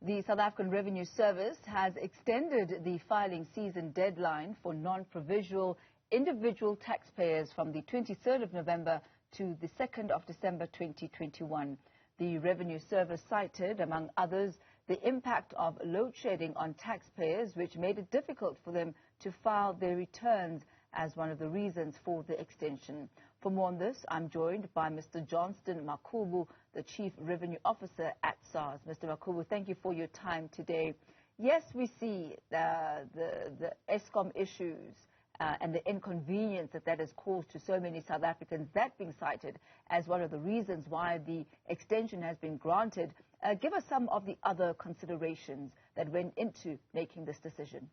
The South African Revenue Service has extended the filing season deadline for non-provisional individual taxpayers from the 23rd of November to the 2nd of December 2021. The Revenue Service cited, among others, the impact of load shedding on taxpayers, which made it difficult for them to file their returns as one of the reasons for the extension. For more on this, I'm joined by Mr. Johnstone Makhubu, the Chief Revenue Officer at SARS. Mr. Makhubu, thank you for your time today. Yes, we see the Eskom issues and the inconvenience that has caused to so many South Africans, that being cited as one of the reasons why the extension has been granted. Give us some of the other considerations that went into making this decision.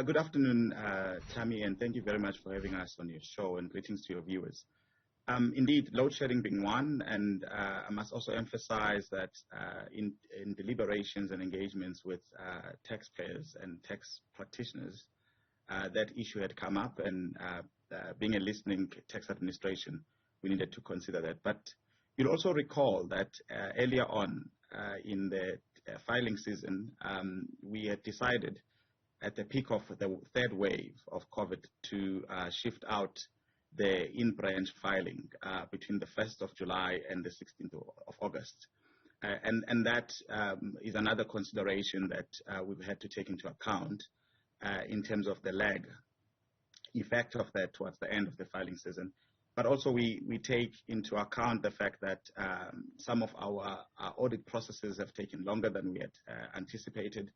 Good afternoon, Tammy, and thank you very much for having us on your show, and greetings to your viewers. Indeed, load shedding being one, and I must also emphasize that in deliberations and engagements with taxpayers and tax practitioners, that issue had come up, and being a listening tax administration, we needed to consider that. But you'll also recall that earlier on in the filing season, we had decided at the peak of the third wave of COVID to shift out the in-branch filing between the 1st of July and the 16th of August. And that is another consideration that we've had to take into account in terms of the lag effect of that towards the end of the filing season. But also we take into account the fact that some of our audit processes have taken longer than we had anticipated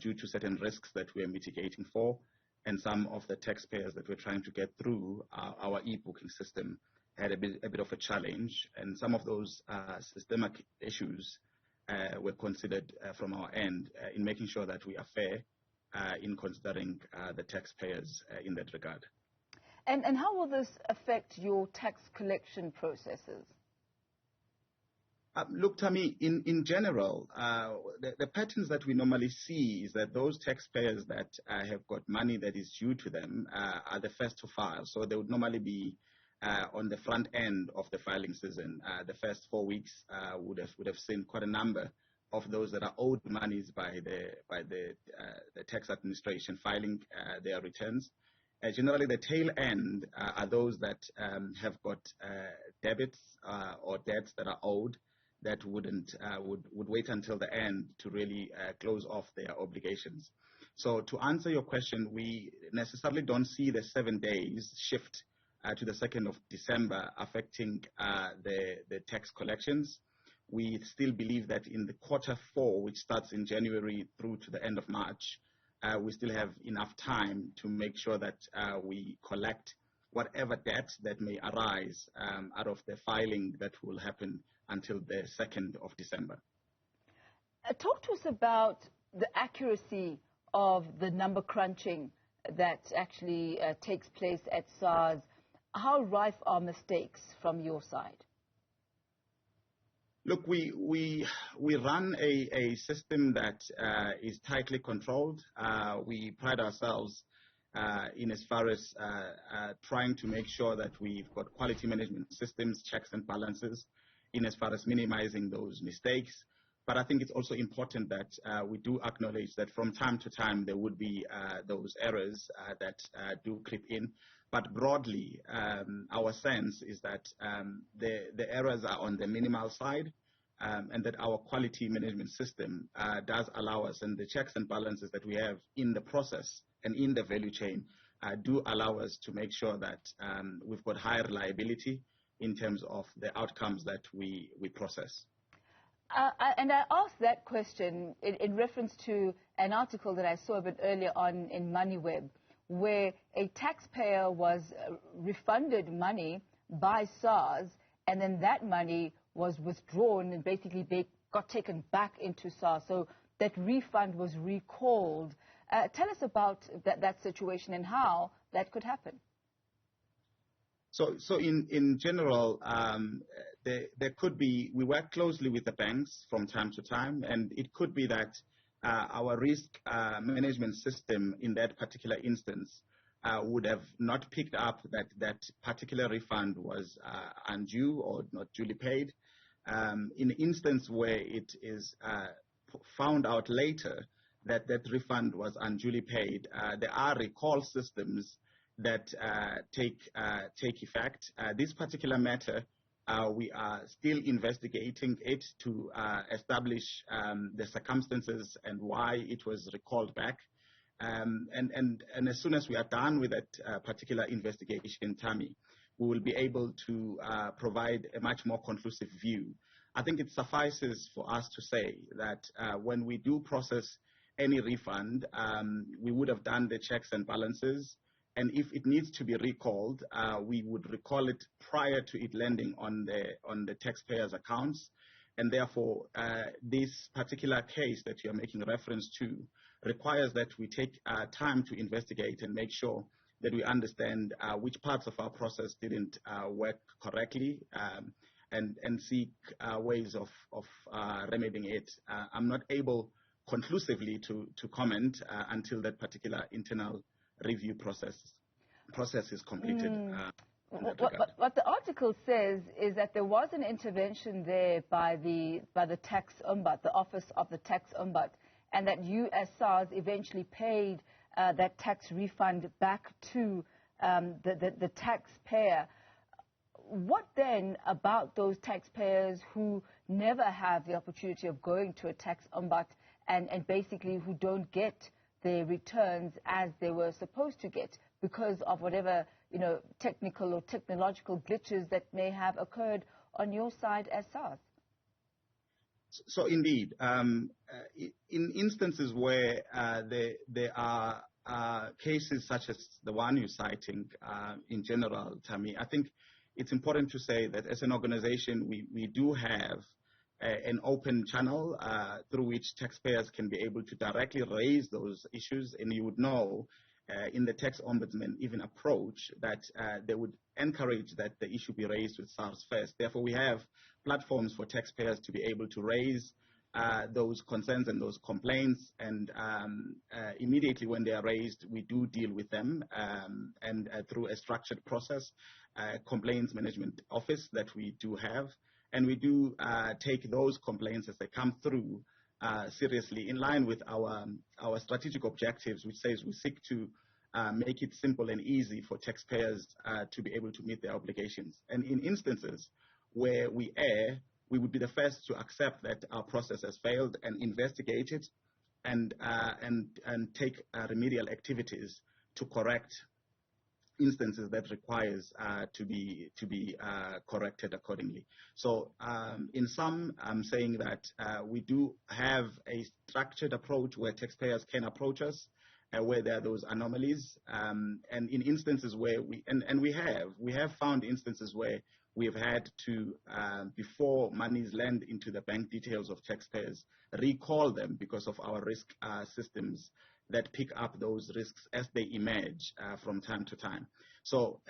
due to certain risks that we are mitigating for, and some of the taxpayers that we're trying to get through our e-booking system had a bit of a challenge, and some of those systemic issues were considered from our end in making sure that we are fair in considering the taxpayers in that regard. And how will this affect your tax collection processes? Look, Tammy, in general, the patterns that we normally see is that those taxpayers that have got money that is due to them are the first to file. So they would normally be on the front end of the filing season. The first 4 weeks would have seen quite a number of those that are owed monies by the tax administration filing their returns. Generally, the tail end are those that have got debits or debts that are owed that would wait until the end to really close off their obligations. So to answer your question, we necessarily don't see the 7 days shift to the 2nd of December affecting the tax collections. We still believe that in the Q4, which starts in January through to the end of March, we still have enough time to make sure that we collect whatever debt that may arise out of the filing that will happen until the 2nd of December. Talk to us about the accuracy of the number crunching that actually takes place at SARS. How rife are mistakes from your side? Look, we run a system that is tightly controlled. We pride ourselves in as far as trying to make sure that we've got quality management systems, checks and balances, in as far as minimizing those mistakes. But I think it's also important that we do acknowledge that from time to time there would be those errors that do creep in. But broadly, our sense is that the errors are on the minimal side, and that our quality management system does allow us, and the checks and balances that we have in the process and in the value chain do allow us to make sure that we've got higher reliability in terms of the outcomes that we process. And I asked that question in reference to an article that I saw a bit earlier on in MoneyWeb, where a taxpayer was refunded money by SARS, and then that money was withdrawn and basically got taken back into SARS. So that refund was recalled. Tell us about that situation and how that could happen. So in general, there could be, we work closely with the banks from time to time, and it could be that our risk management system in that particular instance would have not picked up that particular refund was undue or not duly paid. In the instance where it is found out later that that refund was unduly paid, there are recall systems that take effect. This particular matter, we are still investigating it to establish the circumstances and why it was recalled back. And as soon as we are done with that particular investigation, Tammy, we will be able to provide a much more conclusive view. I think it suffices for us to say that when we do process any refund, we would have done the checks and balances. And if it needs to be recalled, we would recall it prior to it landing on the taxpayers' accounts. And therefore, this particular case that you're making reference to requires that we take time to investigate and make sure that we understand which parts of our process didn't work correctly, and seek ways of remedying it. I'm not able conclusively to comment until that particular internal review process is completed. What the article says is that there was an intervention there by the tax ombud, the office of the tax ombud, and that you as SARS eventually paid that tax refund back to the taxpayer. What then about those taxpayers who never have the opportunity of going to a tax ombud and basically who don't get their returns as they were supposed to get because of whatever, technical or technological glitches that may have occurred on your side as SARS? So indeed, in instances where there are cases such as the one you're citing in general, Tammy, I think it's important to say that as an organization, we do have an open channel through which taxpayers can be able to directly raise those issues. And you would know in the tax ombudsman even approach that they would encourage that the issue be raised with SARS first. Therefore, we have platforms for taxpayers to be able to raise those concerns and those complaints, and immediately when they are raised, we do deal with them, and through a structured process, complaints management office that we do have, and we do take those complaints as they come through seriously in line with our strategic objectives, which says we seek to make it simple and easy for taxpayers to be able to meet their obligations. And in instances where we err, we would be the first to accept that our process has failed and investigate it and take remedial activities to correct instances that requires to be corrected accordingly. So in sum, I'm saying that we do have a structured approach where taxpayers can approach us where there are those anomalies, and in instances where we have found instances where we have had to, before monies land into the bank details of taxpayers, recall them because of our risk systems that pick up those risks as they emerge from time to time. So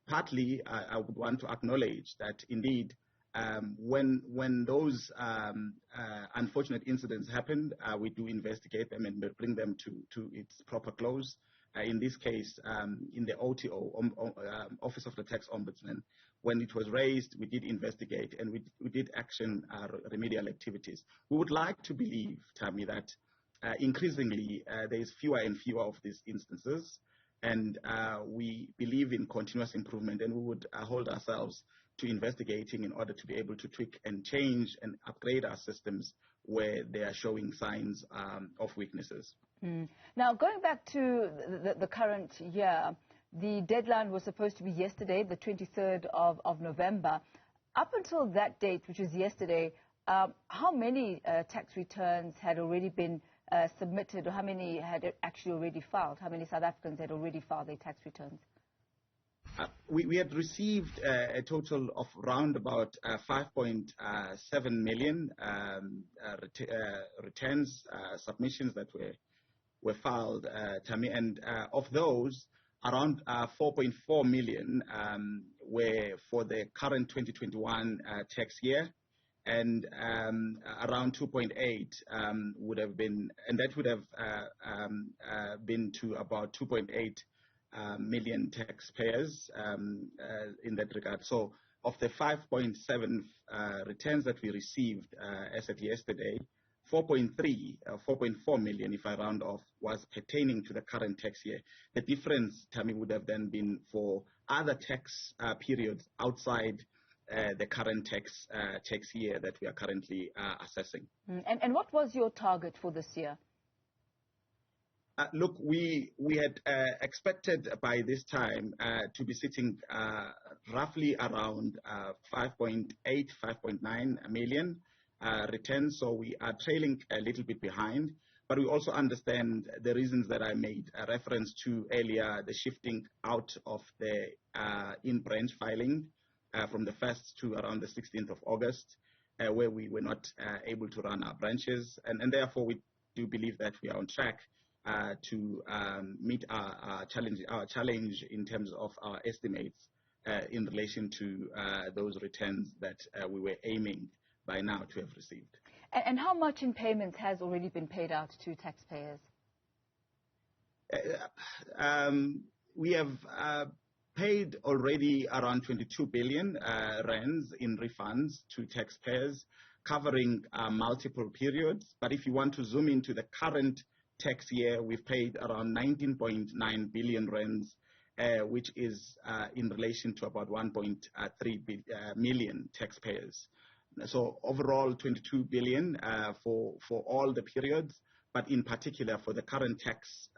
partly, I would want to acknowledge that indeed, when those unfortunate incidents happen, we do investigate them and bring them to its proper close. In this case, in the OTO, Office of the Tax Ombudsman, when it was raised, we did investigate and we did action remedial activities. We would like to believe, Tammy, that increasingly there is fewer and fewer of these instances, and we believe in continuous improvement, and we would hold ourselves to investigating in order to be able to tweak and change and upgrade our systems where they are showing signs of weaknesses. Now, going back to the current year, the deadline was supposed to be yesterday, the 23rd of November. Up until that date, which was yesterday, how many tax returns had already been submitted, or how many had actually already filed? How many South Africans had already filed their tax returns? We had received a total of around about 5.7 million returns, submissions that were filed, Tammy, and of those, around 4.4 million were for the current 2021 tax year, and around 2.8 would have been, and that would have been to about 2.8 million taxpayers in that regard. So of the 5.7 returns that we received as at yesterday, 4.4 million, if I round off, was pertaining to the current tax year. The difference, Tammy, would have then been for other tax periods outside the current tax year that we are currently assessing. And what was your target for this year? Look, we had expected by this time to be sitting roughly around 5.8, 5.9 million returns, so we are trailing a little bit behind. But we also understand the reasons that I made a reference to earlier, the shifting out of the in-branch filing from the 1st to around the 16th of August, where we were not able to run our branches. And therefore, we do believe that we are on track to meet our challenge in terms of our estimates in relation to those returns that we were aiming by now to have received. And how much in payments has already been paid out to taxpayers? We have paid already around 22 billion rands in refunds to taxpayers, covering multiple periods. But if you want to zoom into the current tax year, we've paid around 19.9 billion rands, which is in relation to about 1.3 million taxpayers. So overall, 22 billion for all the periods, but in particular for the current tax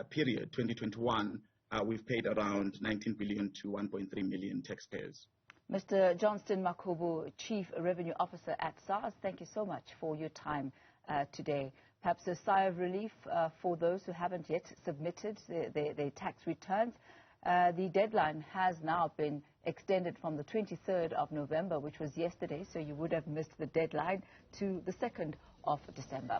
period, 2021, we've paid around 19 billion to 1.3 million taxpayers. Mr. Johnstone Makhubu, Chief Revenue Officer at SARS, thank you so much for your time today. Perhaps a sigh of relief for those who haven't yet submitted their tax returns. The deadline has now been extended from the 23rd of November, which was yesterday, so you would have missed the deadline, to the 2nd of December.